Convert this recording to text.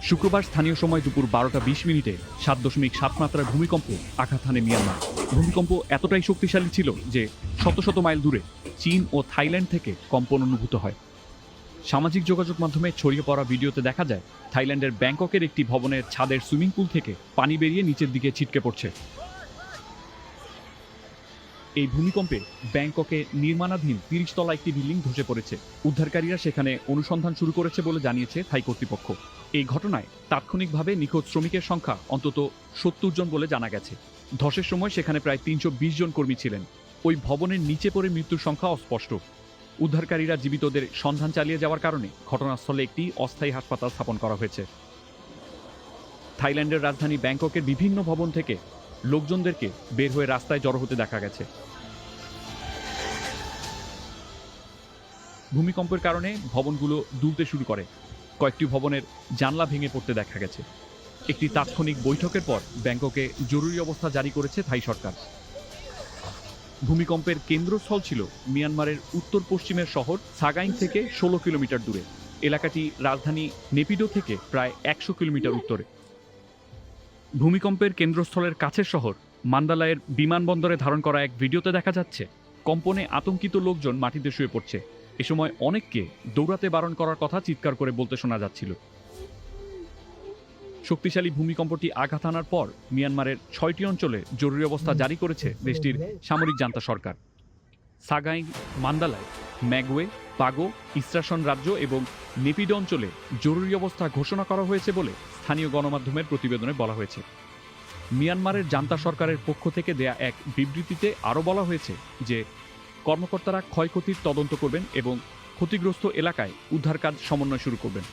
শুক্রবার স্থানীয় সময় দুপুর 12:20 7.7 মাত্রার ভূমিকম্প আঘাত হানে মিয়ানমার। ভূমিকম্প এতটাই শক্তিশালী ছিল যে শত শত মাইল দূরে চীন ও থাইল্যান্ড থেকে কম্পন অনুভূত হয়। সামাজিক যোগাযোগ মাধ্যমে ছড়িয়ে পড়া ভিডিওতে দেখা যায় থাইল্যান্ডের ব্যাংককের একটি ভবনের ছাদের সুইমিং পুল থেকে পানি বেরিয়ে নিচের দিকে ছিটকে পড়ছে। এই ভূমিকম্পে ব্যাংককে নির্মাণাধীন 30 তলা একটি বিল্ডিং ধসে পড়েছে। উদ্ধারকারীরা সেখানে অনুসন্ধান শুরু করেছে বলে জানিয়েছে থাই কর্তৃপক্ষ। এই ঘটনায় তাৎক্ষণিকভাবে নিখোঁজ শ্রমিকের সংখ্যা অন্তত 70 জন বলে জানা গেছে। ধসের সময় সেখানে প্রায় 320 জন কর্মী ছিলেন। ওই ভবনের নিচে পড়ে মৃত্যুর সংখ্যা অস্পষ্ট। উদ্ধারকারীরা জীবিতদের সন্ধান চালিয়ে যাওয়ার কারণে ঘটনাস্থলে একটি অস্থায়ী হাসপাতাল স্থাপন করা হয়েছে। থাইল্যান্ডের রাজধানী ব্যাংককের বিভিন্ন ভবন থেকে লোকজনদেরকে বের হয়ে রাস্তায় জড়ো হতে দেখা গেছে। ভূমিকম্পের কারণে ভবনগুলো দুলতে শুরু করে। কয়েকটি ভবনের জানলা ভেঙে পড়তে দেখা গেছে। একটি তাৎক্ষণিক বৈঠকের পর ব্যাংককে জরুরি অবস্থা জারি করেছে থাই সরকার। ভূমিকম্পের কেন্দ্রস্থল ছিল মিয়ানমারের উত্তর পশ্চিমের শহর সাগাইং থেকে 16 কিলোমিটার দূরে। এলাকাটি রাজধানী নেপিডো থেকে প্রায় 100 কিলোমিটার উত্তরে। ভূমিকম্পের কেন্দ্রস্থলের কাছের শহর মান্দালায়ের বিমানবন্দরে ধারণ করা এক ভিডিওতে দেখা যাচ্ছে কম্পনে আতঙ্কিত লোকজন মাটিতে শুয়ে পড়ছে। এ সময় অনেককে দৌড়াতে বারণ করার কথা চিৎকার করে বলতে শোনা যাচ্ছিল। শক্তিশালী ভূমিকম্পটি আঘাত হানার পর মিয়ানমারের 6টি অঞ্চলে জরুরি অবস্থা জারি করেছে দেশটির সামরিক জান্তা সরকার। সাগাইং, মান্দালায়, ম্যাগওয়ে, পাগো, ইস্ট্রাশন রাজ্য এবং নেপিডো অঞ্চলে জরুরি অবস্থা ঘোষণা করা হয়েছে বলে স্থানীয় গণমাধ্যমের প্রতিবেদনে বলা হয়েছে। মিয়ানমারের জান্তা সরকারের পক্ষ থেকে দেয়া এক বিবৃতিতে আরও বলা হয়েছে যে কর্মকর্তারা ক্ষয়ক্ষতির তদন্ত করবেন এবং ক্ষতিগ্রস্ত এলাকায় উদ্ধার কাজ সমন্বয় শুরু করবেন।